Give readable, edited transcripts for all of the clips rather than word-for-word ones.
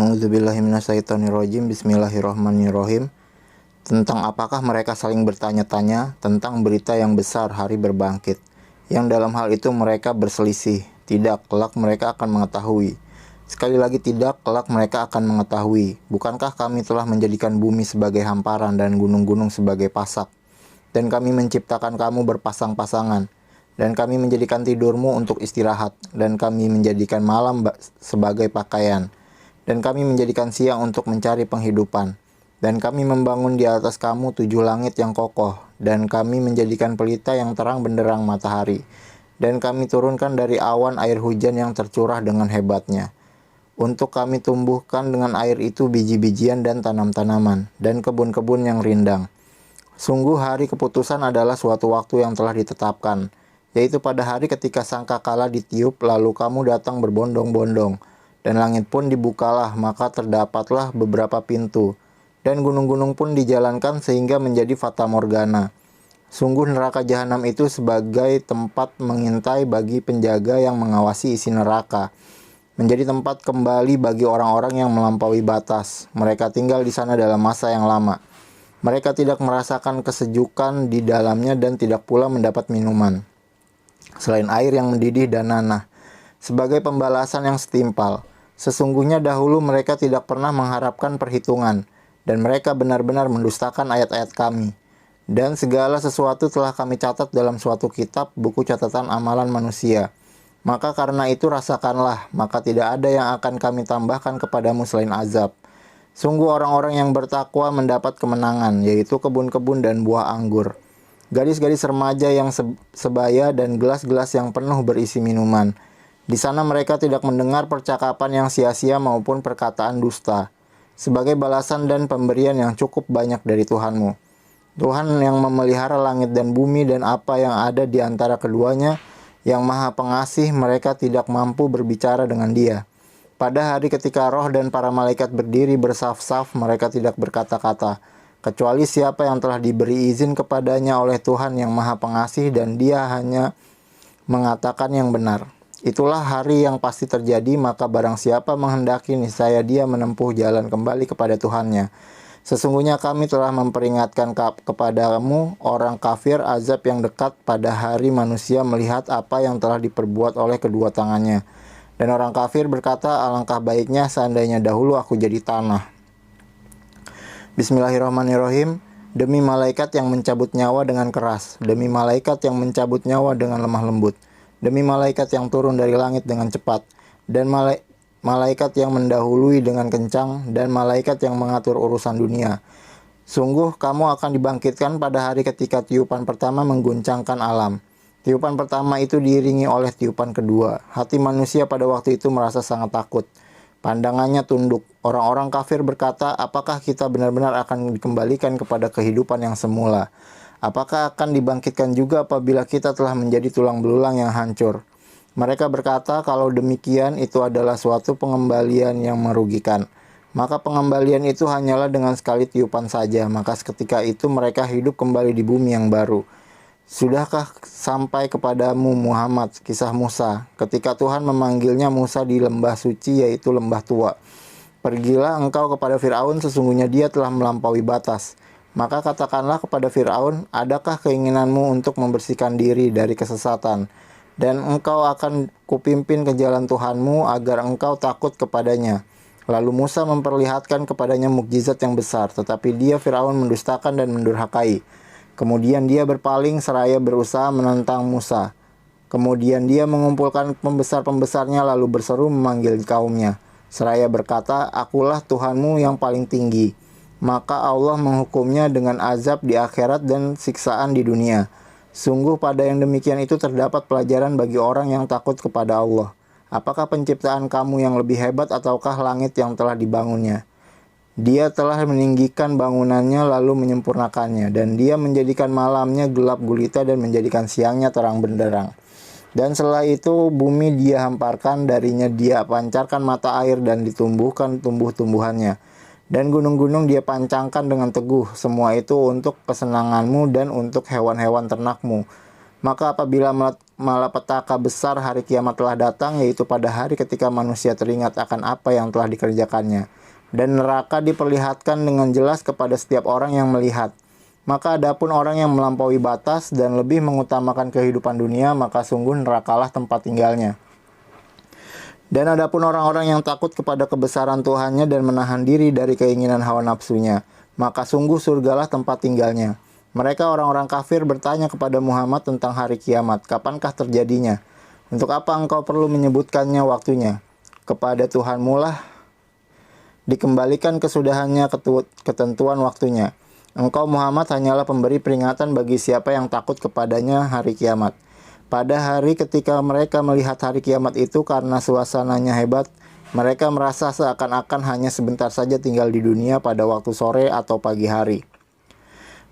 A'udzubillahiminasyaitonirrojim. Bismillahirrohmanirrohim. Tentang apakah mereka saling bertanya-tanya tentang berita yang besar hari berbangkit, yang dalam hal itu mereka berselisih. Tidak, kelak mereka akan mengetahui. Sekali lagi tidak, kelak mereka akan mengetahui. Bukankah kami telah menjadikan bumi sebagai hamparan dan gunung-gunung sebagai pasak? Dan kami menciptakan kamu berpasang-pasangan. Dan kami menjadikan tidurmu untuk istirahat. Dan kami menjadikan malam sebagai pakaian. Dan kami menjadikan siang untuk mencari penghidupan. Dan kami membangun di atas kamu 7 langit yang kokoh. Dan kami menjadikan pelita yang terang benderang matahari. Dan kami turunkan dari awan air hujan yang tercurah dengan hebatnya. Untuk kami tumbuhkan dengan air itu biji-bijian dan tanam-tanaman. Dan kebun-kebun yang rindang. Sungguh hari keputusan adalah suatu waktu yang telah ditetapkan. Yaitu pada hari ketika sangkakala ditiup lalu kamu datang berbondong-bondong. Dan langit pun dibukalah, maka terdapatlah beberapa pintu. Dan gunung-gunung pun dijalankan sehingga menjadi fata morgana. Sungguh neraka jahanam itu sebagai tempat mengintai bagi penjaga yang mengawasi isi neraka. Menjadi tempat kembali bagi orang-orang yang melampaui batas. Mereka tinggal di sana dalam masa yang lama. Mereka tidak merasakan kesejukan di dalamnya dan tidak pula mendapat minuman selain air yang mendidih dan nanah. Sebagai pembalasan yang setimpal. Sesungguhnya dahulu mereka tidak pernah mengharapkan perhitungan, dan mereka benar-benar mendustakan ayat-ayat kami. Dan segala sesuatu telah kami catat dalam suatu kitab, buku catatan amalan manusia. Maka karena itu rasakanlah, maka tidak ada yang akan kami tambahkan kepadamu selain azab. Sungguh orang-orang yang bertakwa mendapat kemenangan, yaitu kebun-kebun dan buah anggur. Gadis-gadis remaja yang sebaya dan gelas-gelas yang penuh berisi minuman. Di sana mereka tidak mendengar percakapan yang sia-sia maupun perkataan dusta. Sebagai balasan dan pemberian yang cukup banyak dari Tuhanmu. Tuhan yang memelihara langit dan bumi dan apa yang ada di antara keduanya, yang maha pengasih, mereka tidak mampu berbicara dengan dia. Pada hari ketika roh dan para malaikat berdiri bersaf-saf, mereka tidak berkata-kata. Kecuali siapa yang telah diberi izin kepadanya oleh Tuhan yang maha pengasih dan dia hanya mengatakan yang benar. Itulah hari yang pasti terjadi, maka barang siapa menghendaki niscaya dia menempuh jalan kembali kepada Tuhannya. Sesungguhnya kami telah memperingatkan kepadamu orang kafir azab yang dekat pada hari manusia melihat apa yang telah diperbuat oleh kedua tangannya. Dan orang kafir berkata, alangkah baiknya seandainya dahulu aku jadi tanah. Bismillahirrahmanirrahim. Demi malaikat yang mencabut nyawa dengan keras. Demi malaikat yang mencabut nyawa dengan lemah lembut. Demi malaikat yang turun dari langit dengan cepat, dan malaikat yang mendahului dengan kencang, dan malaikat yang mengatur urusan dunia. Sungguh kamu akan dibangkitkan pada hari ketika tiupan pertama mengguncangkan alam. Tiupan pertama itu diiringi oleh tiupan kedua. Hati manusia pada waktu itu merasa sangat takut. Pandangannya tunduk. Orang-orang kafir berkata, apakah kita benar-benar akan dikembalikan kepada kehidupan yang semula? Apakah akan dibangkitkan juga apabila kita telah menjadi tulang belulang yang hancur? Mereka berkata, kalau demikian itu adalah suatu pengembalian yang merugikan. Maka pengembalian itu hanyalah dengan sekali tiupan saja. Maka seketika itu mereka hidup kembali di bumi yang baru. Sudahkah sampai kepadamu Muhammad kisah Musa, ketika Tuhan memanggilnya Musa di lembah suci yaitu lembah tua. Pergilah engkau kepada Fir'aun, sesungguhnya dia telah melampaui batas. Maka katakanlah kepada Fir'aun, adakah keinginanmu untuk membersihkan diri dari kesesatan? Dan engkau akan kupimpin ke jalan Tuhanmu agar engkau takut kepadanya. Lalu Musa memperlihatkan kepadanya mukjizat yang besar, tetapi dia Fir'aun mendustakan dan mendurhakai. Kemudian dia berpaling seraya berusaha menentang Musa. Kemudian dia mengumpulkan pembesar-pembesarnya lalu berseru memanggil kaumnya. Seraya berkata, akulah Tuhanmu yang paling tinggi. Maka Allah menghukumnya dengan azab di akhirat dan siksaan di dunia. Sungguh pada yang demikian itu terdapat pelajaran bagi orang yang takut kepada Allah. Apakah penciptaan kamu yang lebih hebat ataukah langit yang telah dibangunnya? Dia telah meninggikan bangunannya lalu menyempurnakannya. Dan dia menjadikan malamnya gelap gulita dan menjadikan siangnya terang benderang. Dan setelah itu bumi dia hamparkan, darinya dia pancarkan mata air dan ditumbuhkan tumbuh-tumbuhannya. Dan gunung-gunung dia pancangkan dengan teguh, semua itu untuk kesenanganmu dan untuk hewan-hewan ternakmu. Maka apabila malapetaka besar hari kiamat telah datang, yaitu pada hari ketika manusia teringat akan apa yang telah dikerjakannya. Dan neraka diperlihatkan dengan jelas kepada setiap orang yang melihat. Maka adapun orang yang melampaui batas dan lebih mengutamakan kehidupan dunia, maka sungguh nerakalah tempat tinggalnya. Dan adapun orang-orang yang takut kepada kebesaran Tuhannya dan menahan diri dari keinginan hawa nafsunya, maka sungguh surgalah tempat tinggalnya. Mereka orang-orang kafir bertanya kepada Muhammad tentang hari kiamat, kapankah terjadinya? Untuk apa engkau perlu menyebutkannya waktunya? Kepada Tuhanmu lah dikembalikan kesudahannya ketentuan waktunya. Engkau Muhammad hanyalah pemberi peringatan bagi siapa yang takut kepadanya hari kiamat. Pada hari ketika mereka melihat hari kiamat itu karena suasananya hebat, mereka merasa seakan-akan hanya sebentar saja tinggal di dunia pada waktu sore atau pagi hari.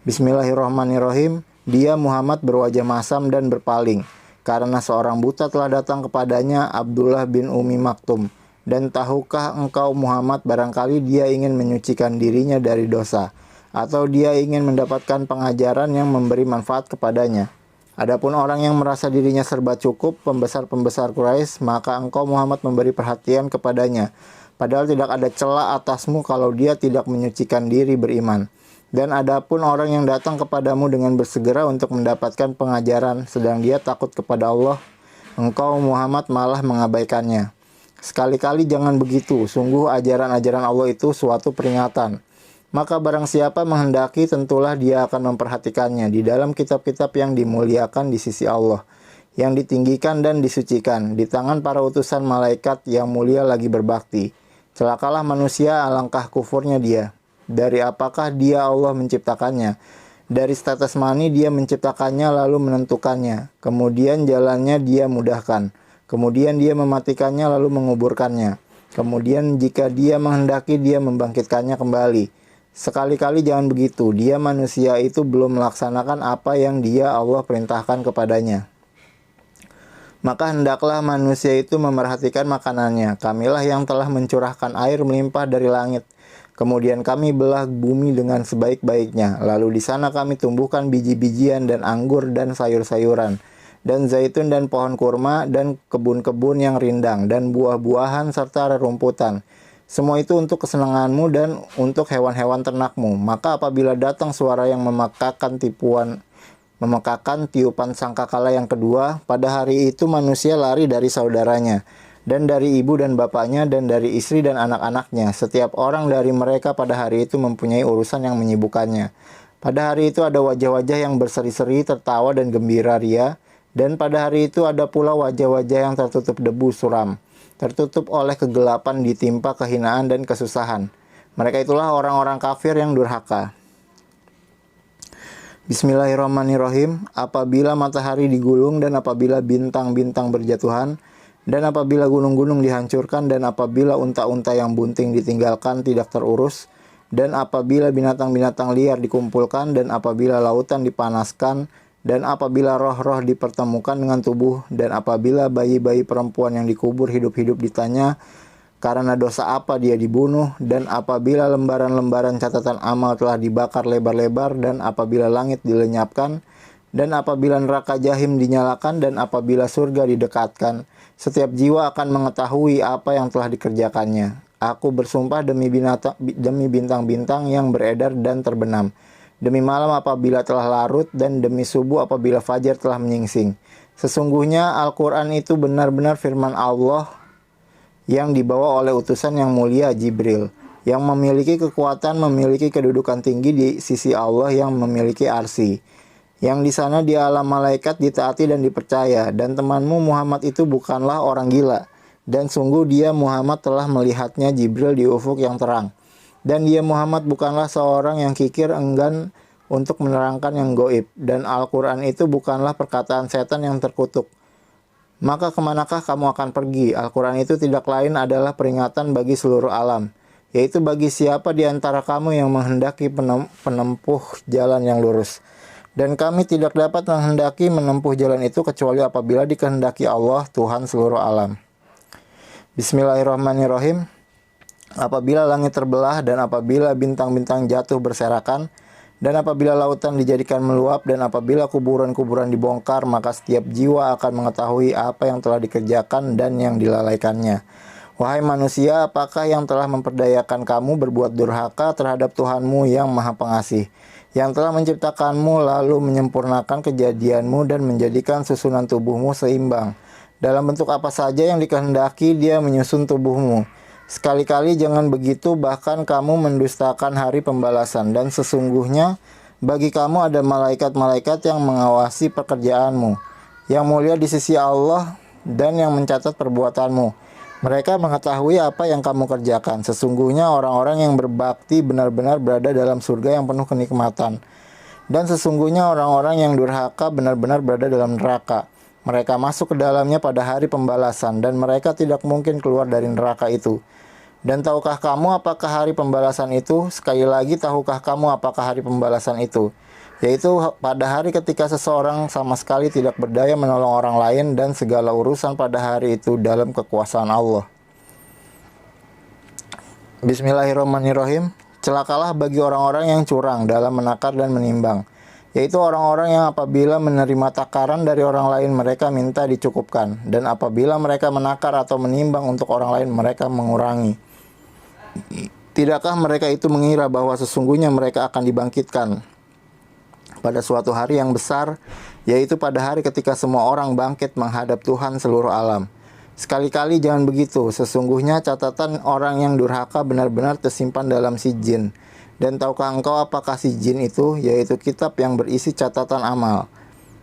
Bismillahirrahmanirrahim. Dia Muhammad berwajah masam dan berpaling, karena seorang buta telah datang kepadanya, Abdullah bin Umi Maktum. Dan tahukah engkau Muhammad, barangkali dia ingin menyucikan dirinya dari dosa, atau dia ingin mendapatkan pengajaran yang memberi manfaat kepadanya. Adapun orang yang merasa dirinya serba cukup, pembesar-pembesar Quraisy, maka engkau Muhammad memberi perhatian kepadanya. Padahal tidak ada celah atasmu kalau dia tidak menyucikan diri beriman. Dan adapun orang yang datang kepadamu dengan bersegera untuk mendapatkan pengajaran, sedang dia takut kepada Allah, engkau Muhammad malah mengabaikannya. Sekali-kali jangan begitu, sungguh ajaran-ajaran Allah itu suatu peringatan. Maka barang siapa menghendaki, tentulah dia akan memperhatikannya di dalam kitab-kitab yang dimuliakan di sisi Allah, yang ditinggikan dan disucikan, di tangan para utusan malaikat yang mulia lagi berbakti. Celakalah manusia, alangkah kufurnya dia. Dari apakah dia Allah menciptakannya? Dari tetes mani dia menciptakannya lalu menentukannya. Kemudian jalannya dia mudahkan. Kemudian dia mematikannya lalu menguburkannya. Kemudian jika dia menghendaki dia membangkitkannya kembali. Sekali-kali jangan begitu. Dia manusia itu belum melaksanakan apa yang dia Allah perintahkan kepadanya. Maka hendaklah manusia itu memerhatikan makanannya. Kamilah yang telah mencurahkan air melimpah dari langit. Kemudian kami belah bumi dengan sebaik-baiknya. Lalu di sana kami tumbuhkan biji-bijian dan anggur dan sayur-sayuran, dan zaitun dan pohon kurma dan kebun-kebun yang rindang dan buah-buahan serta rerumputan. Semua itu untuk kesenanganmu dan untuk hewan-hewan ternakmu. Maka apabila datang suara yang memekakan tiupan sangkakala yang kedua, pada hari itu manusia lari dari saudaranya, dan dari ibu dan bapaknya, dan dari istri dan anak-anaknya. Setiap orang dari mereka pada hari itu mempunyai urusan yang menyibukkannya. Pada hari itu ada wajah-wajah yang berseri-seri, tertawa dan gembira ria. Dan pada hari itu ada pula wajah-wajah yang tertutup debu suram, tertutup oleh kegelapan, ditimpa kehinaan dan kesusahan. Mereka itulah orang-orang kafir yang durhaka. Bismillahirrahmanirrahim. Apabila matahari digulung dan apabila bintang-bintang berjatuhan, dan apabila gunung-gunung dihancurkan, dan apabila unta-unta yang bunting ditinggalkan tidak terurus, dan apabila binatang-binatang liar dikumpulkan, dan apabila lautan dipanaskan, dan apabila roh-roh dipertemukan dengan tubuh, dan apabila bayi-bayi perempuan yang dikubur hidup-hidup ditanya karena dosa apa dia dibunuh, dan apabila lembaran-lembaran catatan amal telah dibakar lebar-lebar, dan apabila langit dilenyapkan, dan apabila neraka jahim dinyalakan, dan apabila surga didekatkan, setiap jiwa akan mengetahui apa yang telah dikerjakannya. Aku bersumpah demi bintang-bintang yang beredar dan terbenam, demi malam apabila telah larut, dan demi subuh apabila fajar telah menyingsing. Sesungguhnya Al-Quran itu benar-benar firman Allah yang dibawa oleh utusan yang mulia Jibril, yang memiliki kekuatan, memiliki kedudukan tinggi di sisi Allah yang memiliki arsy, yang di sana di alam malaikat ditaati dan dipercaya. Dan temanmu Muhammad itu bukanlah orang gila, dan sungguh dia Muhammad telah melihatnya Jibril di ufuk yang terang. Dan dia Muhammad bukanlah seorang yang kikir enggan untuk menerangkan yang goib, dan Al-Quran itu bukanlah perkataan setan yang terkutuk. Maka kemanakah kamu akan pergi? Al-Quran itu tidak lain adalah peringatan bagi seluruh alam, yaitu bagi siapa di antara kamu yang menghendaki penempuh jalan yang lurus. Dan kami tidak dapat menghendaki menempuh jalan itu kecuali apabila dikehendaki Allah, Tuhan seluruh alam. Bismillahirrahmanirrahim. Apabila langit terbelah dan apabila bintang-bintang jatuh berserakan, Dan apabila lautan dijadikan meluap dan apabila kuburan-kuburan dibongkar, maka setiap jiwa akan mengetahui apa yang telah dikerjakan dan yang dilalaikannya. Wahai manusia, apakah yang telah memperdayakan kamu berbuat durhaka terhadap Tuhanmu yang Maha Pengasih, yang telah menciptakanmu lalu menyempurnakan kejadianmu dan menjadikan susunan tubuhmu seimbang. Dalam bentuk apa saja yang dikehendaki, Dia menyusun tubuhmu. Sekali-kali jangan begitu, bahkan kamu mendustakan hari pembalasan. Dan sesungguhnya bagi kamu ada malaikat-malaikat yang mengawasi pekerjaanmu, yang mulia di sisi Allah dan yang mencatat perbuatanmu. Mereka mengetahui apa yang kamu kerjakan. Sesungguhnya orang-orang yang berbakti benar-benar berada dalam surga yang penuh kenikmatan. Dan sesungguhnya orang-orang yang durhaka benar-benar berada dalam neraka. Mereka masuk ke dalamnya pada hari pembalasan, dan mereka tidak mungkin keluar dari neraka itu. Dan tahukah kamu apakah hari pembalasan itu? Sekali lagi, tahukah kamu apakah hari pembalasan itu? Yaitu pada hari ketika seseorang sama sekali tidak berdaya menolong orang lain dan segala urusan pada hari itu dalam kekuasaan Allah. Bismillahirrahmanirrahim. Celakalah bagi orang-orang yang curang dalam menakar dan menimbang, yaitu orang-orang yang apabila menerima takaran dari orang lain mereka minta dicukupkan, dan apabila mereka menakar atau menimbang untuk orang lain mereka mengurangi. Tidakkah mereka itu mengira bahwa sesungguhnya mereka akan dibangkitkan pada suatu hari yang besar, yaitu pada hari ketika semua orang bangkit menghadap Tuhan seluruh alam? Sekali-kali jangan begitu, sesungguhnya catatan orang yang durhaka benar-benar tersimpan dalam sijin. Dan tahukah engkau apakah sijin itu? Yaitu kitab yang berisi catatan amal.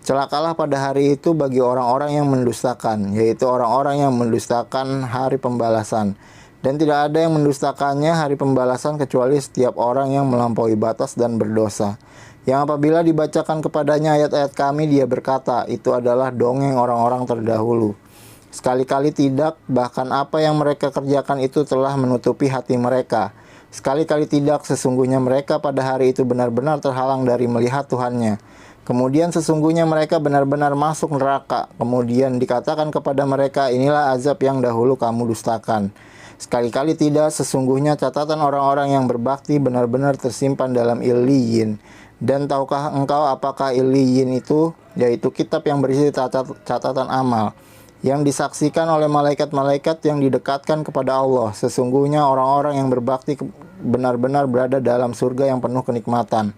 Celakalah pada hari itu bagi orang-orang yang mendustakan, yaitu orang-orang yang mendustakan hari pembalasan. Dan tidak ada yang mendustakannya hari pembalasan kecuali setiap orang yang melampaui batas dan berdosa. Yang apabila dibacakan kepadanya ayat-ayat kami, dia berkata, itu adalah dongeng orang-orang terdahulu. Sekali-kali tidak, bahkan apa yang mereka kerjakan itu telah menutupi hati mereka. Sekali-kali tidak, sesungguhnya mereka pada hari itu benar-benar terhalang dari melihat Tuhannya. Kemudian sesungguhnya mereka benar-benar masuk neraka. Kemudian dikatakan kepada mereka, inilah azab yang dahulu kamu dustakan. Sekali-kali tidak, sesungguhnya catatan orang-orang yang berbakti benar-benar tersimpan dalam Illiyin. Dan tahukah engkau apakah Illiyin itu? Yaitu kitab yang berisi catatan amal, yang disaksikan oleh malaikat-malaikat yang didekatkan kepada Allah. Sesungguhnya orang-orang yang berbakti benar-benar berada dalam surga yang penuh kenikmatan.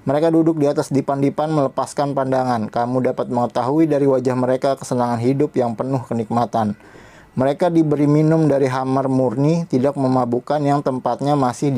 Mereka duduk di atas dipan-dipan melepaskan pandangan. Kamu dapat mengetahui dari wajah mereka kesenangan hidup yang penuh kenikmatan. Mereka diberi minum dari khamar murni, tidak memabukkan, yang tempatnya masih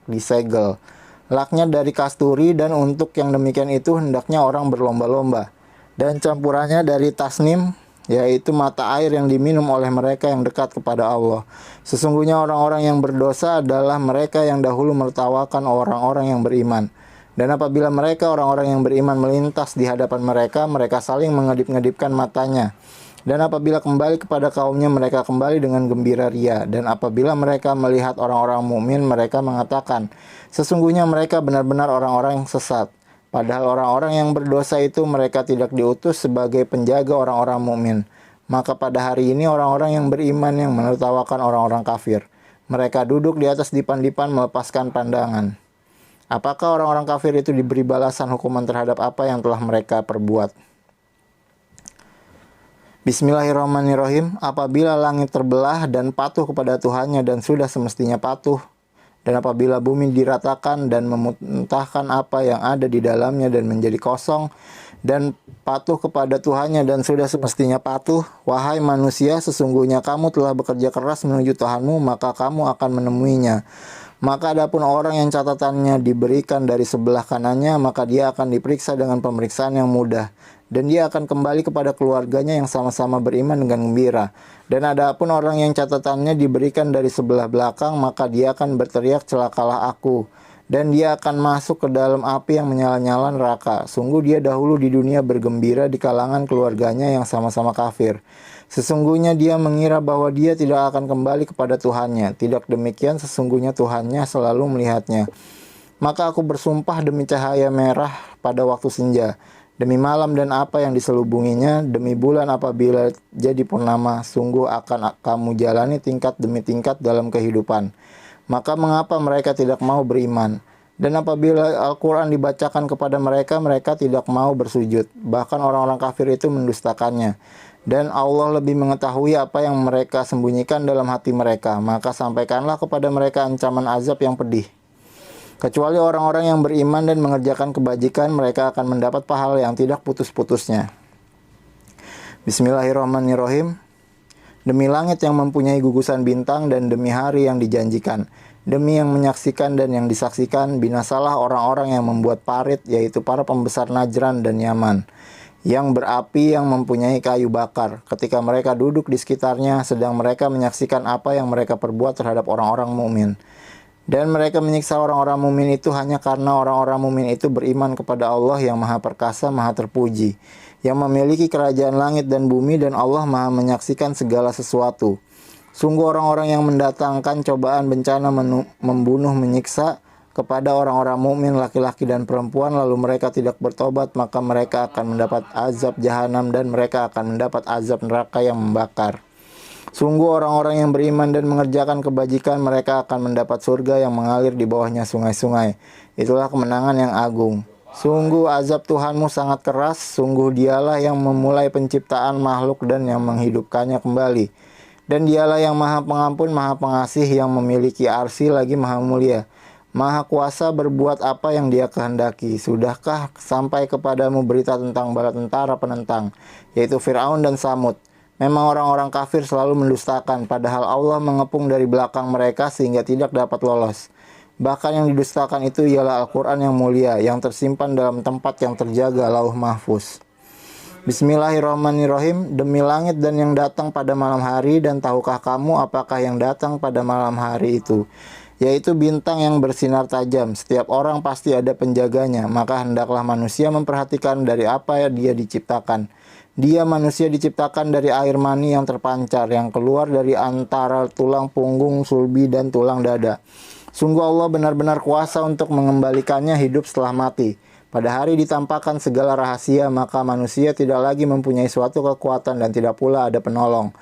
disegel. Laknya dari kasturi, dan untuk yang demikian itu hendaknya orang berlomba-lomba. Dan campurannya dari tasnim, yaitu mata air yang diminum oleh mereka yang dekat kepada Allah. Sesungguhnya orang-orang yang berdosa adalah mereka yang dahulu menertawakan orang-orang yang beriman. Dan apabila mereka orang-orang yang beriman melintas di hadapan mereka, mereka saling mengedip-ngedipkan matanya. Dan apabila kembali kepada kaumnya, mereka kembali dengan gembira ria. Dan apabila mereka melihat orang-orang mukmin, mereka mengatakan, sesungguhnya mereka benar-benar orang-orang yang sesat. Padahal orang-orang yang berdosa itu mereka tidak diutus sebagai penjaga orang-orang mukmin. Maka pada hari ini orang-orang yang beriman yang menertawakan orang-orang kafir. Mereka duduk di atas dipan-dipan melepaskan pandangan. Apakah orang-orang kafir itu diberi balasan hukuman terhadap apa yang telah mereka perbuat? Bismillahirrahmanirrahim. Apabila langit terbelah dan patuh kepada Tuhannya dan sudah semestinya patuh, dan apabila bumi diratakan dan memuntahkan apa yang ada di dalamnya dan menjadi kosong, dan patuh kepada Tuhannya dan sudah semestinya patuh, wahai manusia, sesungguhnya kamu telah bekerja keras menuju Tuhanmu, maka kamu akan menemuinya. Maka adapun orang yang catatannya diberikan dari sebelah kanannya, maka dia akan diperiksa dengan pemeriksaan yang mudah, dan dia akan kembali kepada keluarganya yang sama-sama beriman dengan gembira. Dan adapun orang yang catatannya diberikan dari sebelah belakang, maka dia akan berteriak, celakalah aku. Dan dia akan masuk ke dalam api yang menyala-nyala neraka. Sungguh dia dahulu di dunia bergembira di kalangan keluarganya yang sama-sama kafir. Sesungguhnya dia mengira bahwa dia tidak akan kembali kepada Tuhannya. Tidak demikian, sesungguhnya Tuhannya selalu melihatnya. Maka aku bersumpah demi cahaya merah pada waktu senja, demi malam dan apa yang diselubunginya, demi bulan apabila jadi purnama, sungguh akan kamu jalani tingkat demi tingkat dalam kehidupan. Maka mengapa mereka tidak mau beriman? Dan apabila Al-Quran dibacakan kepada mereka, mereka tidak mau bersujud. Bahkan orang-orang kafir itu mendustakannya. Dan Allah lebih mengetahui apa yang mereka sembunyikan dalam hati mereka. Maka sampaikanlah kepada mereka ancaman azab yang pedih. Kecuali orang-orang yang beriman dan mengerjakan kebajikan, mereka akan mendapat pahala yang tidak putus-putusnya. Bismillahirrahmanirrahim. Demi langit yang mempunyai gugusan bintang dan demi hari yang dijanjikan. Demi yang menyaksikan dan yang disaksikan, binasalah orang-orang yang membuat parit, yaitu para pembesar Najran dan Yaman, yang berapi yang mempunyai kayu bakar, ketika mereka duduk di sekitarnya, sedang mereka menyaksikan apa yang mereka perbuat terhadap orang-orang mukmin. Dan mereka menyiksa orang-orang mukmin itu hanya karena orang-orang mukmin itu beriman kepada Allah yang Maha Perkasa, Maha Terpuji, yang memiliki kerajaan langit dan bumi, dan Allah Maha menyaksikan segala sesuatu. Sungguh orang-orang yang mendatangkan cobaan bencana membunuh menyiksa kepada orang-orang mukmin laki-laki dan perempuan, lalu mereka tidak bertobat, maka mereka akan mendapat azab jahanam dan mereka akan mendapat azab neraka yang membakar. Sungguh orang-orang yang beriman dan mengerjakan kebajikan, mereka akan mendapat surga yang mengalir di bawahnya sungai-sungai. Itulah kemenangan yang agung. Sungguh azab Tuhanmu sangat keras, sungguh dialah yang memulai penciptaan makhluk dan yang menghidupkannya kembali. Dan dialah yang maha pengampun, maha pengasih, yang memiliki arsy lagi maha mulia. Maha kuasa berbuat apa yang dia kehendaki. Sudahkah sampai kepadamu berita tentang bala tentara penentang, yaitu Fir'aun dan Samud? Memang orang-orang kafir selalu mendustakan, padahal Allah mengepung dari belakang mereka sehingga tidak dapat lolos. Bahkan yang didustakan itu ialah Al-Quran yang mulia, yang tersimpan dalam tempat yang terjaga, Lauh Mahfuz. Bismillahirrahmanirrahim. Demi langit dan yang datang pada malam hari, dan tahukah kamu apakah yang datang pada malam hari itu? Yaitu bintang yang bersinar tajam. Setiap orang pasti ada penjaganya, maka hendaklah manusia memperhatikan dari apa dia diciptakan. Dia manusia diciptakan dari air mani yang terpancar, yang keluar dari antara tulang punggung, sulbi, dan tulang dada. Sungguh Allah benar-benar kuasa untuk mengembalikannya hidup setelah mati. Pada hari ditampakkan segala rahasia, maka manusia tidak lagi mempunyai suatu kekuatan dan tidak pula ada penolong.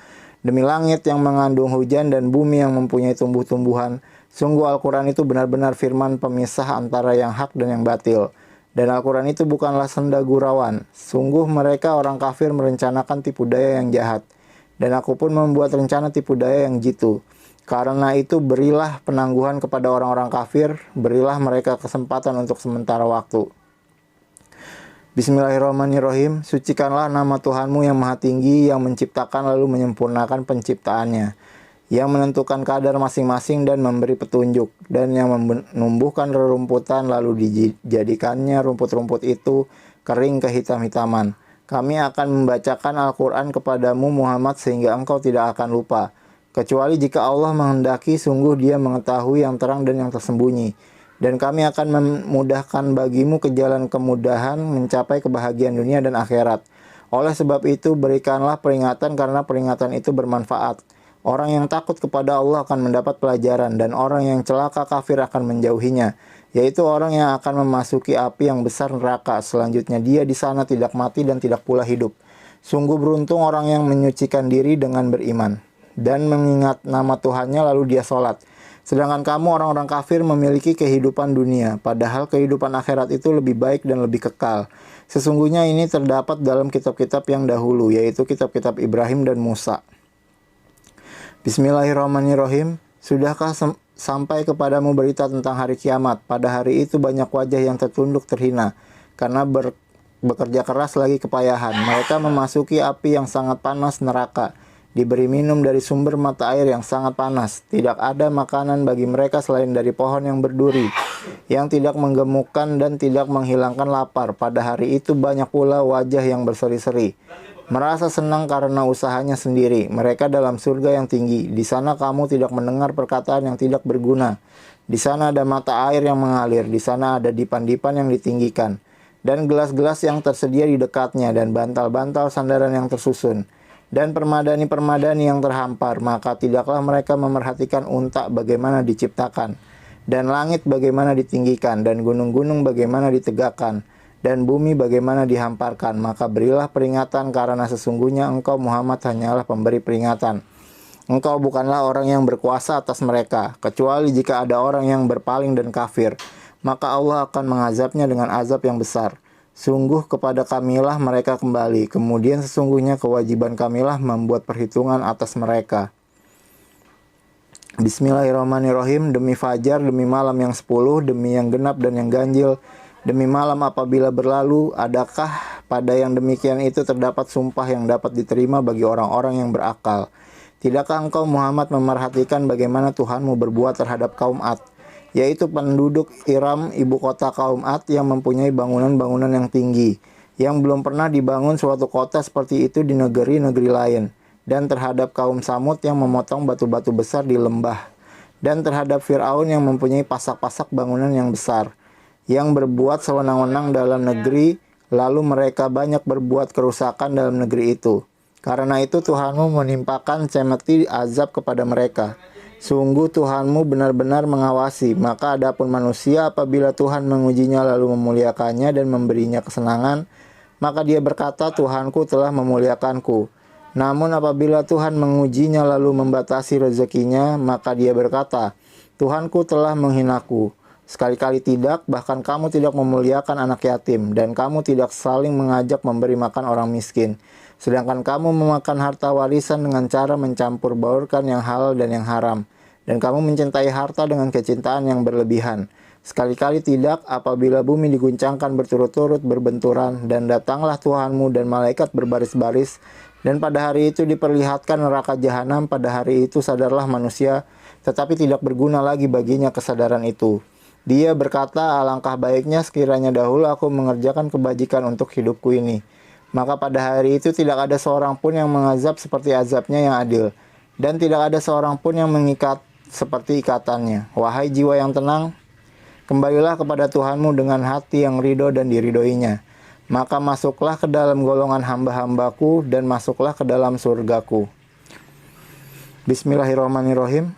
Demi langit yang mengandung hujan dan bumi yang mempunyai tumbuh-tumbuhan, sungguh Al-Quran itu benar-benar firman pemisah antara yang hak dan yang batil. Dan Al-Quran itu bukanlah senda gurauan. Sungguh mereka orang kafir merencanakan tipu daya yang jahat. Dan aku pun membuat rencana tipu daya yang jitu. Karena itu berilah penangguhan kepada orang-orang kafir, berilah mereka kesempatan untuk sementara waktu. Bismillahirrahmanirrahim. Sucikanlah nama Tuhanmu yang maha tinggi, yang menciptakan lalu menyempurnakan penciptaannya, yang menentukan kadar masing-masing dan memberi petunjuk, dan yang menumbuhkan rerumputan lalu dijadikannya rumput-rumput itu kering kehitam-hitaman. Kami akan membacakan Al-Quran kepadamu Muhammad sehingga engkau tidak akan lupa, kecuali jika Allah menghendaki, sungguh Dia mengetahui yang terang dan yang tersembunyi. Dan kami akan memudahkan bagimu ke jalan kemudahan mencapai kebahagiaan dunia dan akhirat. Oleh sebab itu berikanlah peringatan, karena peringatan itu bermanfaat. Orang yang takut kepada Allah akan mendapat pelajaran, dan orang yang celaka kafir akan menjauhinya, yaitu orang yang akan memasuki api yang besar neraka. Selanjutnya dia di sana tidak mati dan tidak pula hidup. Sungguh beruntung orang yang menyucikan diri dengan beriman dan mengingat nama Tuhannya lalu dia sholat. Sedangkan kamu orang-orang kafir memiliki kehidupan dunia, padahal kehidupan akhirat itu lebih baik dan lebih kekal. Sesungguhnya ini terdapat dalam kitab-kitab yang dahulu, yaitu kitab-kitab Ibrahim dan Musa. Bismillahirrahmanirrahim. Sudahkah sampai kepadamu berita tentang hari kiamat? Pada hari itu banyak wajah yang tertunduk terhina, karena bekerja keras lagi kepayahan. Mereka memasuki api yang sangat panas neraka, diberi minum dari sumber mata air yang sangat panas. Tidak ada makanan bagi mereka selain dari pohon yang berduri, yang tidak menggemukkan dan tidak menghilangkan lapar. Pada hari itu banyak pula wajah yang berseri-seri, merasa senang karena usahanya sendiri. Mereka dalam surga yang tinggi. Di sana kamu tidak mendengar perkataan yang tidak berguna. Di sana ada mata air yang mengalir. Di sana ada dipan-dipan yang ditinggikan, dan gelas-gelas yang tersedia di dekatnya, dan bantal-bantal sandaran yang tersusun, dan permadani-permadani yang terhampar. Maka tidaklah mereka memerhatikan unta bagaimana diciptakan, dan langit bagaimana ditinggikan, dan gunung-gunung bagaimana ditegakkan, dan bumi bagaimana dihamparkan. Maka berilah peringatan, karena sesungguhnya engkau Muhammad hanyalah pemberi peringatan. Engkau bukanlah orang yang berkuasa atas mereka, kecuali jika ada orang yang berpaling dan kafir. maka Allah akan mengazabnya dengan azab yang besar. Sungguh kepada kamilah mereka kembali, kemudian sesungguhnya kewajiban kamilah membuat perhitungan atas mereka. Bismillahirrahmanirrahim. Demi fajar, demi malam yang 10, demi yang genap dan yang ganjil, demi malam apabila berlalu, adakah pada yang demikian itu terdapat sumpah yang dapat diterima bagi orang-orang yang berakal? Tidakkah engkau Muhammad memerhatikan bagaimana Tuhanmu berbuat terhadap kaum Ad, yaitu penduduk Iram, ibu kota kaum Ad yang mempunyai bangunan-bangunan yang tinggi, yang belum pernah dibangun suatu kota seperti itu di negeri-negeri lain, dan terhadap kaum Samud yang memotong batu-batu besar di lembah, dan terhadap Fir'aun yang mempunyai pasak-pasak bangunan yang besar, yang berbuat sewenang-wenang dalam negeri, lalu mereka banyak berbuat kerusakan dalam negeri itu. Karena itu Tuhanmu menimpakan cemeti azab kepada mereka. Sungguh Tuhanmu benar-benar mengawasi. Maka adapun manusia apabila Tuhan mengujinya lalu memuliakannya dan memberinya kesenangan, maka dia berkata, Tuhanku telah memuliakanku. Namun apabila Tuhan mengujinya lalu membatasi rezekinya, maka dia berkata, Tuhanku telah menghinaku. Sekali-kali tidak, bahkan kamu tidak memuliakan anak yatim, dan kamu tidak saling mengajak memberi makan orang miskin. Sedangkan kamu memakan harta warisan dengan cara mencampur baurkan yang halal dan yang haram. Dan kamu mencintai harta dengan kecintaan yang berlebihan. Sekali-kali tidak, apabila bumi diguncangkan berturut-turut berbenturan, dan datanglah Tuhanmu dan malaikat berbaris-baris, dan pada hari itu diperlihatkan neraka jahanam, pada hari itu sadarlah manusia, tetapi tidak berguna lagi baginya kesadaran itu. Dia berkata, alangkah baiknya sekiranya dahulu aku mengerjakan kebajikan untuk hidupku ini. Maka pada hari itu tidak ada seorang pun yang mengazab seperti azabnya yang adil, dan tidak ada seorang pun yang mengikat seperti ikatannya. Wahai jiwa yang tenang, kembalilah kepada Tuhanmu dengan hati yang ridho dan diridhoinya. Maka masuklah ke dalam golongan hamba-hambaku dan masuklah ke dalam surgaku. Bismillahirrahmanirrahim.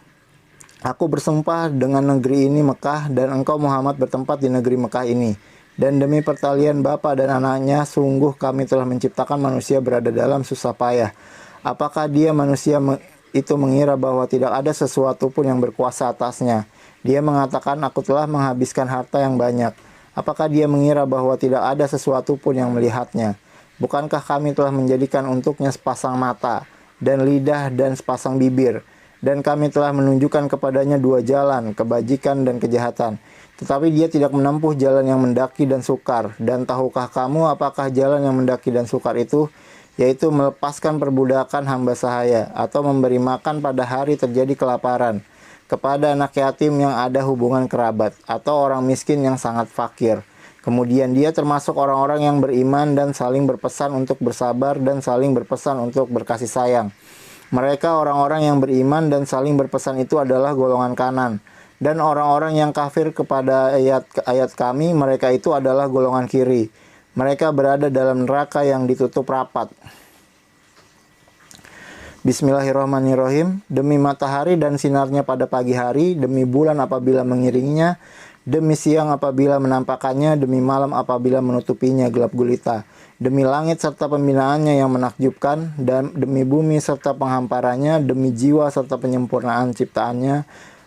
Aku bersumpah dengan negeri ini Mekah, dan engkau Muhammad bertempat di negeri Mekah ini. Dan demi pertalian bapa dan anaknya, sungguh kami telah menciptakan manusia berada dalam susah payah. Apakah dia manusia itu mengira bahwa tidak ada sesuatu pun yang berkuasa atasnya? Dia mengatakan, aku telah menghabiskan harta yang banyak. Apakah dia mengira bahwa tidak ada sesuatu pun yang melihatnya? Bukankah kami telah menjadikan untuknya sepasang mata, dan lidah, dan sepasang bibir? Dan kami telah menunjukkan kepadanya dua jalan, kebajikan dan kejahatan. Tetapi dia tidak menempuh jalan yang mendaki dan sukar. Dan tahukah kamu apakah jalan yang mendaki dan sukar itu? Yaitu melepaskan perbudakan hamba sahaya, atau memberi makan pada hari terjadi kelaparan, kepada anak yatim yang ada hubungan kerabat, atau orang miskin yang sangat fakir. Kemudian dia termasuk orang-orang yang beriman dan saling berpesan untuk bersabar dan saling berpesan untuk berkasih sayang. Mereka orang-orang yang beriman dan saling berpesan itu adalah golongan kanan. Dan orang-orang yang kafir kepada ayat-ayat kami, mereka itu adalah golongan kiri. Mereka berada dalam neraka yang ditutup rapat. Bismillahirrahmanirrahim. Demi matahari dan sinarnya pada pagi hari, demi bulan apabila mengiringinya, demi siang apabila menampakannya, demi malam apabila menutupinya gelap gulita, demi langit serta pembinaannya yang menakjubkan, dan demi bumi serta penghamparannya, demi jiwa serta penyempurnaan ciptaannya,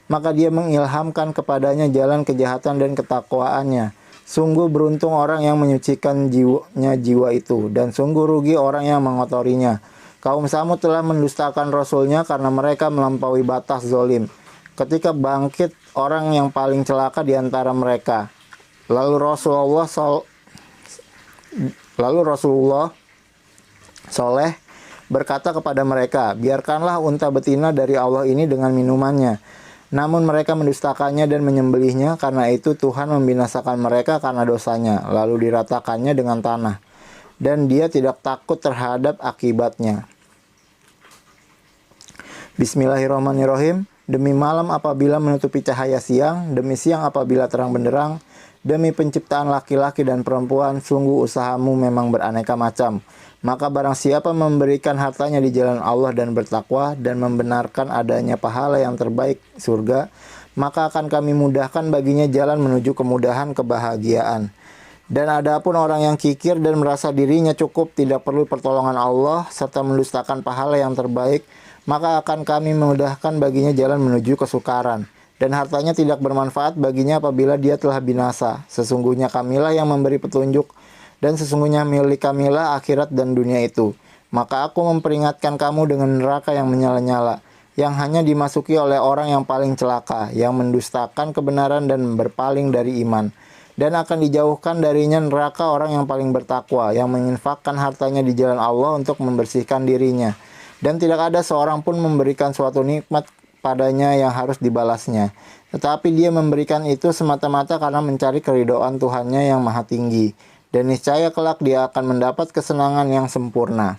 maka dia mengilhamkan kepadanya jalan kejahatan dan ketakwaannya. Sungguh beruntung orang yang menyucikan jiwa itu, dan sungguh rugi orang yang mengotorinya. Kaum Samud telah mendustakan Rasulnya karena mereka melampaui batas zolim. Ketika bangkit orang yang paling celaka di antara mereka, lalu Rasulullah Soleh berkata kepada mereka, biarkanlah unta betina dari Allah ini dengan minumannya. Namun mereka mendustakannya dan menyembelihnya, karena itu Tuhan membinasakan mereka karena dosanya, lalu diratakannya dengan tanah. Dan dia tidak takut terhadap akibatnya. Bismillahirrahmanirrahim. Demi malam apabila menutupi cahaya siang, demi siang apabila terang benderang, demi penciptaan laki-laki dan perempuan, sungguh usahamu memang beraneka macam. Maka barang siapa memberikan hartanya di jalan Allah dan bertakwa dan membenarkan adanya pahala yang terbaik surga, maka akan kami mudahkan baginya jalan menuju kemudahan kebahagiaan. Dan adapun orang yang kikir dan merasa dirinya cukup tidak perlu pertolongan Allah serta mendustakan pahala yang terbaik, maka akan kami memudahkan baginya jalan menuju kesukaran. dan hartanya tidak bermanfaat baginya apabila dia telah binasa. Sesungguhnya kamilah yang memberi petunjuk, dan sesungguhnya milik kamilah akhirat dan dunia itu. Maka aku memperingatkan kamu dengan neraka yang menyala-nyala, yang hanya dimasuki oleh orang yang paling celaka, yang mendustakan kebenaran dan berpaling dari iman. Dan akan dijauhkan darinya neraka orang yang paling bertakwa, yang menginfakkan hartanya di jalan Allah untuk membersihkan dirinya. Dan tidak ada seorang pun memberikan suatu nikmat padanya yang harus dibalasnya. Tetapi dia memberikan itu semata-mata karena mencari keridhaan Tuhannya yang maha tinggi. Dan niscaya kelak dia akan mendapat kesenangan yang sempurna.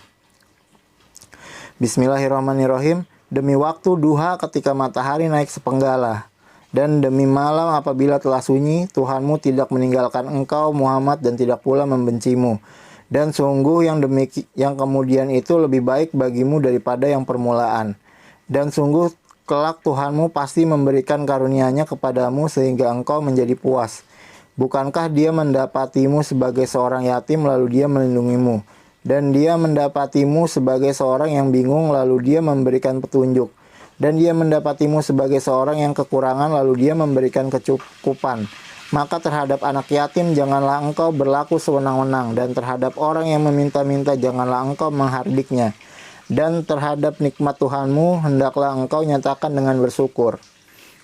Bismillahirrahmanirrahim. Demi waktu duha ketika matahari naik sepenggalah, dan demi malam apabila telah sunyi, Tuhanmu tidak meninggalkan engkau Muhammad dan tidak pula membencimu. Dan sungguh yang kemudian itu lebih baik bagimu daripada yang permulaan. Dan sungguh kelak Tuhanmu pasti memberikan karunia-Nya kepadamu sehingga engkau menjadi puas. Bukankah Dia mendapatimu sebagai seorang yatim lalu Dia melindungimu? Dan Dia mendapatimu sebagai seorang yang bingung lalu Dia memberikan petunjuk. Dan Dia mendapatimu sebagai seorang yang kekurangan lalu Dia memberikan kecukupan. Maka terhadap anak yatim janganlah engkau berlaku sewenang-wenang, dan terhadap orang yang meminta-minta janganlah engkau menghardiknya. Dan terhadap nikmat Tuhanmu hendaklah engkau nyatakan dengan bersyukur.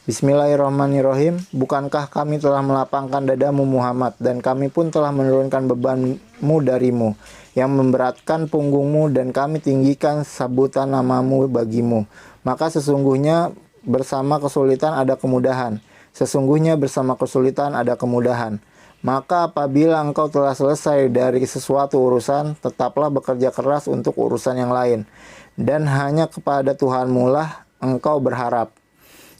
Bismillahirrahmanirrahim. Bukankah kami telah melapangkan dadamu Muhammad, dan kami pun telah menurunkan bebanmu darimu, yang memberatkan punggungmu, dan kami tinggikan sabutan namamu bagimu. Maka sesungguhnya bersama kesulitan ada kemudahan. Sesungguhnya bersama kesulitan ada kemudahan. Maka apabila engkau telah selesai dari sesuatu urusan, tetaplah bekerja keras untuk urusan yang lain. Dan hanya kepada Tuhanmu lah engkau berharap.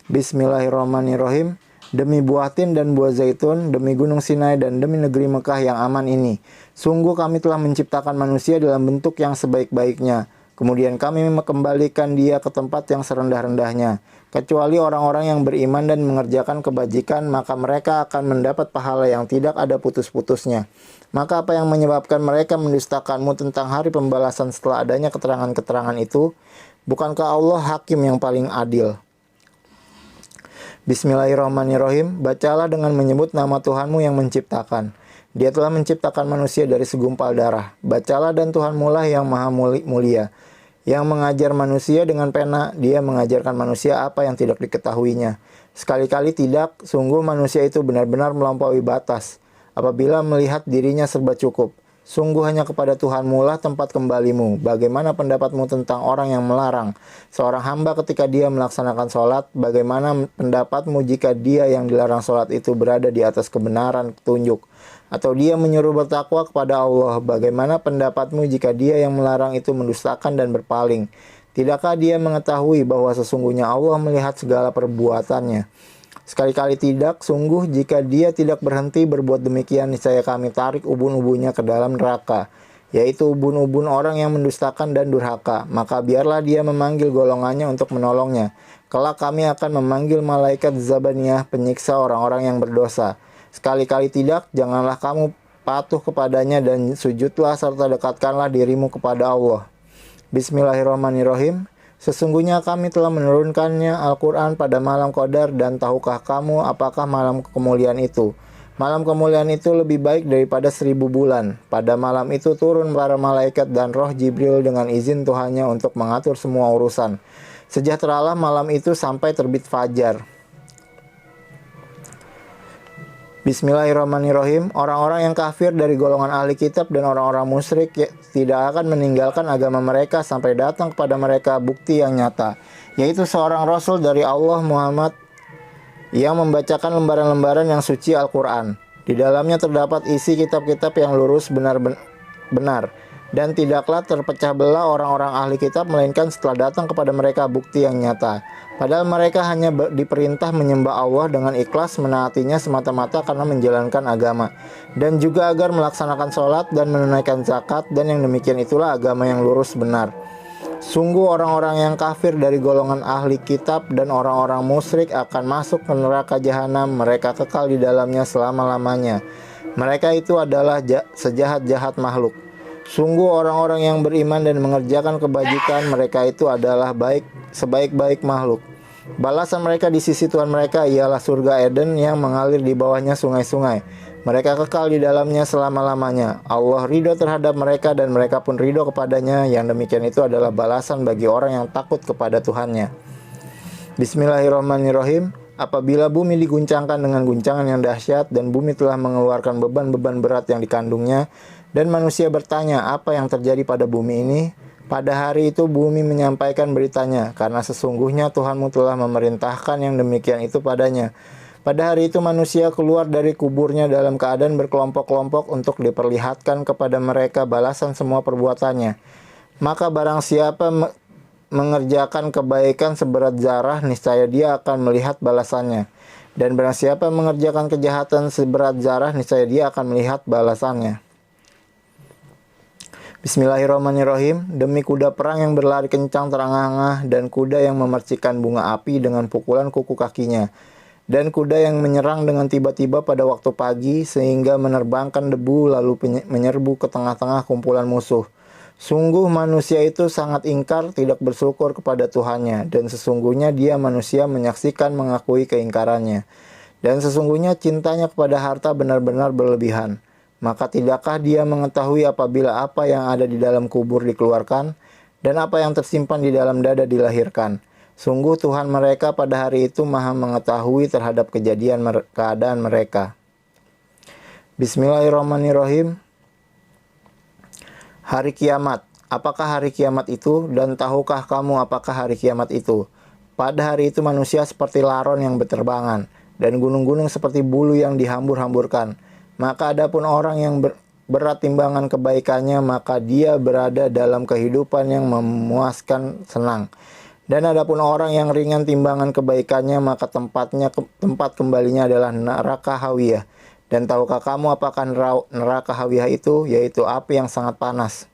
Bismillahirrahmanirrahim. Demi buah tin dan buah zaitun, demi gunung Sinai dan demi negeri Mekah yang aman ini. Sungguh kami telah menciptakan manusia dalam bentuk yang sebaik-baiknya. Kemudian kami mengembalikan dia ke tempat yang serendah-rendahnya. Kecuali orang-orang yang beriman dan mengerjakan kebajikan, maka mereka akan mendapat pahala yang tidak ada putus-putusnya. Maka apa yang menyebabkan mereka mendustakanmu tentang hari pembalasan setelah adanya keterangan-keterangan itu? Bukankah Allah hakim yang paling adil? Bismillahirrahmanirrahim. Bacalah dengan menyebut nama Tuhanmu yang menciptakan. Dia telah menciptakan manusia dari segumpal darah. Bacalah dan Tuhanmu lah yang maha mulia, yang mengajar manusia dengan pena. Dia mengajarkan manusia apa yang tidak diketahuinya. Sekali-kali tidak, sungguh manusia itu benar-benar melampaui batas apabila melihat dirinya serba cukup. Sungguh hanya kepada Tuhanmu lah tempat kembalimu. Bagaimana pendapatmu tentang orang yang melarang seorang hamba ketika dia melaksanakan sholat? Bagaimana pendapatmu jika dia yang dilarang sholat itu berada di atas kebenaran petunjuk? Atau dia menyuruh bertakwa kepada Allah? Bagaimana pendapatmu jika dia yang melarang itu mendustakan dan berpaling? Tidakkah dia mengetahui bahwa sesungguhnya Allah melihat segala perbuatannya? Sekali-kali tidak, sungguh jika dia tidak berhenti berbuat demikian, niscaya kami tarik ubun-ubunnya ke dalam neraka, yaitu ubun-ubun orang yang mendustakan dan durhaka. Maka biarlah dia memanggil golongannya untuk menolongnya. Kelak kami akan memanggil malaikat Zabaniyah, penyiksa orang-orang yang berdosa. Sekali-kali tidak, janganlah kamu patuh kepadanya dan sujudlah serta dekatkanlah dirimu kepada Allah. Bismillahirrahmanirrahim. Sesungguhnya kami telah menurunkannya Al-Quran pada malam Qadar, dan tahukah kamu apakah malam kemuliaan itu? Malam kemuliaan itu lebih baik daripada 1000 bulan. Pada malam itu turun para malaikat dan roh Jibril dengan izin Tuhannya untuk mengatur semua urusan. Sejahteralah malam itu sampai terbit fajar. Bismillahirrahmanirrahim. Orang-orang yang kafir dari golongan ahli kitab dan orang-orang musyrik tidak akan meninggalkan agama mereka sampai datang kepada mereka bukti yang nyata, yaitu seorang Rasul dari Allah Muhammad yang membacakan lembaran-lembaran yang suci Al-Quran. Di dalamnya terdapat isi kitab-kitab yang lurus benar, dan tidaklah terpecah belah orang-orang ahli kitab melainkan setelah datang kepada mereka bukti yang nyata. Padahal mereka hanya diperintah menyembah Allah dengan ikhlas, menaatinya semata-mata karena menjalankan agama, dan juga agar melaksanakan sholat dan menunaikan zakat, dan yang demikian itulah agama yang lurus benar. Sungguh orang-orang yang kafir dari golongan ahli kitab dan orang-orang musyrik akan masuk ke neraka jahanam, mereka kekal di dalamnya selama-lamanya. Mereka itu adalah sejahat-jahat makhluk. Sungguh orang-orang yang beriman dan mengerjakan kebajikan, mereka itu adalah sebaik-baik makhluk. Balasan mereka di sisi Tuhan mereka ialah surga Eden yang mengalir di bawahnya sungai-sungai. Mereka kekal di dalamnya selama-lamanya. Allah ridho terhadap mereka dan mereka pun ridho kepadanya. Yang demikian itu adalah balasan bagi orang yang takut kepada Tuhannya. Bismillahirrahmanirrahim. Apabila bumi diguncangkan dengan guncangan yang dahsyat dan bumi telah mengeluarkan beban-beban berat yang dikandungnya, dan manusia bertanya, apa yang terjadi pada bumi ini? Pada hari itu bumi menyampaikan beritanya, karena sesungguhnya Tuhanmu telah memerintahkan yang demikian itu padanya. Pada hari itu manusia keluar dari kuburnya dalam keadaan berkelompok-kelompok untuk diperlihatkan kepada mereka balasan semua perbuatannya. Maka barang siapa mengerjakan kebaikan seberat zarah, niscaya dia akan melihat balasannya. Dan barang siapa mengerjakan kejahatan seberat zarah, niscaya dia akan melihat balasannya. Bismillahirrahmanirrahim. Demi kuda perang yang berlari kencang terengah-engah dan kuda yang memercikan bunga api dengan pukulan kuku kakinya, dan kuda yang menyerang dengan tiba-tiba pada waktu pagi sehingga menerbangkan debu lalu menyerbu ke tengah-tengah kumpulan musuh. Sungguh manusia itu sangat ingkar, tidak bersyukur kepada Tuhannya, dan sesungguhnya dia manusia menyaksikan mengakui keingkarannya. Dan sesungguhnya cintanya kepada harta benar-benar berlebihan. Maka tidakkah dia mengetahui apabila apa yang ada di dalam kubur dikeluarkan, dan apa yang tersimpan di dalam dada dilahirkan? Sungguh Tuhan mereka pada hari itu maha mengetahui terhadap keadaan mereka. Bismillahirrahmanirrahim. Hari kiamat. Apakah hari kiamat itu? Dan tahukah kamu apakah hari kiamat itu? Pada hari itu manusia seperti laron yang berterbangan, dan gunung-gunung seperti bulu yang dihambur-hamburkan. Maka adapun orang yang berat timbangan kebaikannya, maka dia berada dalam kehidupan yang memuaskan, senang. Dan adapun orang yang ringan timbangan kebaikannya, maka tempat kembalinya adalah neraka hawiyah. Dan tahukah kamu apakah neraka hawiyah itu? Yaitu api yang sangat panas.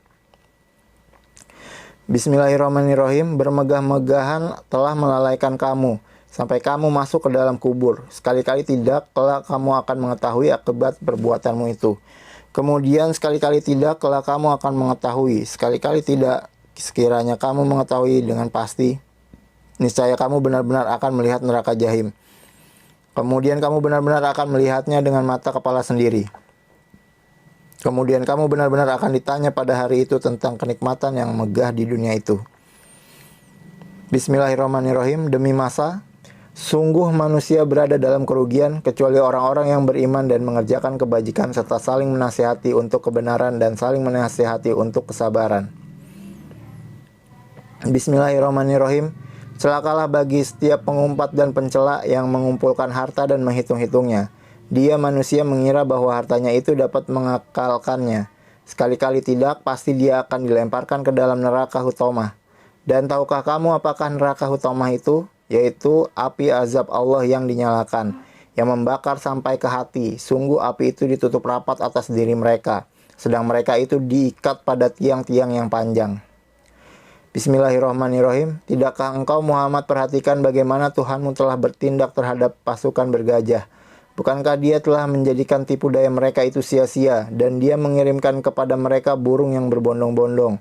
Bismillahirrahmanirrahim. Bermegah-megahan telah melalaikan kamu sampai kamu masuk ke dalam kubur. Sekali-kali tidak, kelak kamu akan mengetahui akibat perbuatanmu itu. Kemudian sekali-kali tidak, kelak kamu akan mengetahui. Sekali-kali tidak, sekiranya kamu mengetahui dengan pasti, niscaya kamu benar-benar akan melihat neraka jahim. Kemudian kamu benar-benar akan melihatnya dengan mata kepala sendiri. Kemudian kamu benar-benar akan ditanya pada hari itu tentang kenikmatan yang megah di dunia itu. Bismillahirrahmanirrahim. Demi masa, sungguh manusia berada dalam kerugian kecuali orang-orang yang beriman dan mengerjakan kebajikan serta saling menasihati untuk kebenaran dan saling menasihati untuk kesabaran. Bismillahirrahmanirrahim. Celakalah bagi setiap pengumpat dan pencela yang mengumpulkan harta dan menghitung-hitungnya. Dia manusia mengira bahwa hartanya itu dapat mengakalkannya. Sekali-kali tidak, pasti dia akan dilemparkan ke dalam neraka hutomah. Dan tahukah kamu apakah neraka hutomah itu? Yaitu api azab Allah yang dinyalakan, yang membakar sampai ke hati. Sungguh api itu ditutup rapat atas diri mereka, sedang mereka itu diikat pada tiang-tiang yang panjang. Bismillahirrahmanirrahim. Tidakkah engkau Muhammad perhatikan bagaimana Tuhanmu telah bertindak terhadap pasukan bergajah? Bukankah dia telah menjadikan tipu daya mereka itu sia-sia, dan dia mengirimkan kepada mereka burung yang berbondong-bondong,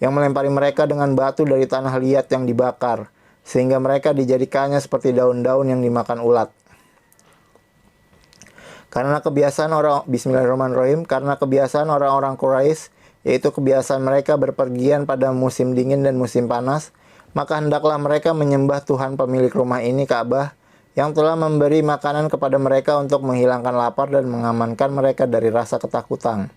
yang melempari mereka dengan batu dari tanah liat yang dibakar, sehingga mereka dijadikannya seperti daun-daun yang dimakan ulat. Karena kebiasaan orang-orang Quraisy, yaitu kebiasaan mereka berpergian pada musim dingin dan musim panas, maka hendaklah mereka menyembah Tuhan pemilik rumah ini, Ka'bah, yang telah memberi makanan kepada mereka untuk menghilangkan lapar dan mengamankan mereka dari rasa ketakutan.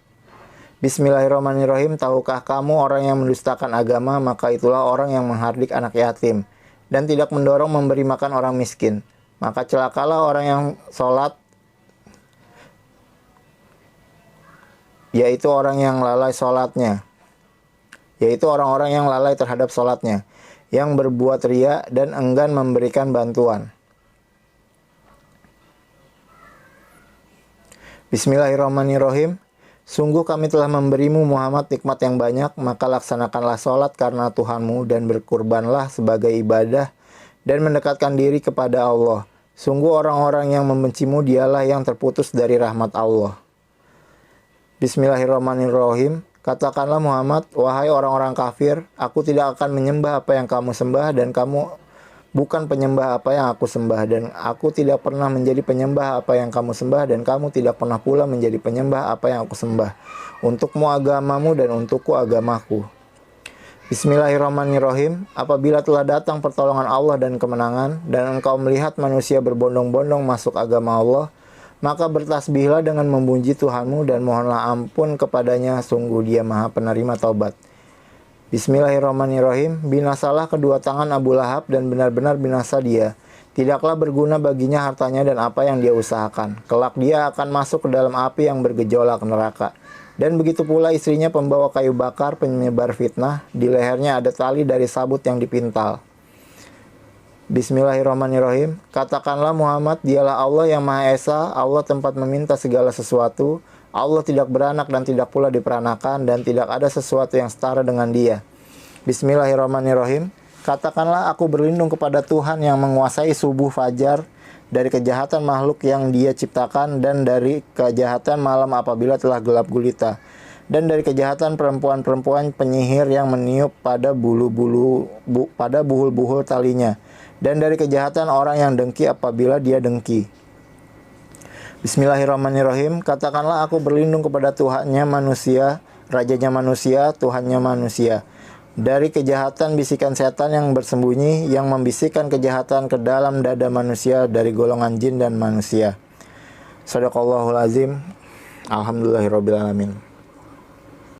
Bismillahirrahmanirrahim. Tahukah kamu orang yang mendustakan agama, maka itulah orang yang menghardik anak yatim dan tidak mendorong memberi makan orang miskin. Maka celakalah orang yang sholat, yaitu orang yang lalai sholatnya, yaitu orang-orang yang lalai terhadap sholatnya, yang berbuat riya dan enggan memberikan bantuan. Bismillahirrahmanirrahim. Sungguh kami telah memberimu Muhammad nikmat yang banyak, maka laksanakanlah sholat karena Tuhanmu dan berkurbanlah sebagai ibadah dan mendekatkan diri kepada Allah. Sungguh orang-orang yang membencimu dialah yang terputus dari rahmat Allah. Bismillahirrahmanirrahim. Katakanlah Muhammad, wahai orang-orang kafir, aku tidak akan menyembah apa yang kamu sembah dan kamu bukan penyembah apa yang aku sembah, dan aku tidak pernah menjadi penyembah apa yang kamu sembah, dan kamu tidak pernah pula menjadi penyembah apa yang aku sembah. Untukmu agamamu dan untukku agamaku. Bismillahirrahmanirrahim. Apabila telah datang pertolongan Allah dan kemenangan, dan engkau melihat manusia berbondong-bondong masuk agama Allah, maka bertasbihlah dengan memuji Tuhanmu dan mohonlah ampun kepadanya, sungguh Dia Maha Penerima taubat. Bismillahirrahmanirrahim. Binasalah kedua tangan Abu Lahab dan benar-benar binasa dia. Tidaklah berguna baginya hartanya dan apa yang dia usahakan. Kelak dia akan masuk ke dalam api yang bergejolak neraka. Dan begitu pula istrinya pembawa kayu bakar, penyebar fitnah. Di lehernya ada tali dari sabut yang dipintal. Bismillahirrahmanirrahim. Katakanlah Muhammad, dialah Allah yang Maha Esa, Allah tempat meminta segala sesuatu. Allah tidak beranak dan tidak pula diperanakan, dan tidak ada sesuatu yang setara dengan Dia. Bismillahirrahmanirrahim. Katakanlah aku berlindung kepada Tuhan yang menguasai subuh fajar, dari kejahatan makhluk yang Dia ciptakan, dan dari kejahatan malam apabila telah gelap gulita, dan dari kejahatan perempuan-perempuan penyihir yang meniup pada buhul-buhul talinya, dan dari kejahatan orang yang dengki apabila dia dengki. Bismillahirrahmanirrahim. Katakanlah aku berlindung kepada Tuhannya manusia, Rajanya manusia, Tuhannya manusia, dari kejahatan bisikan setan yang bersembunyi, yang membisikkan kejahatan ke dalam dada manusia dari golongan jin dan manusia. Shadaqallahul azim. Alhamdulillahirabbil alamin.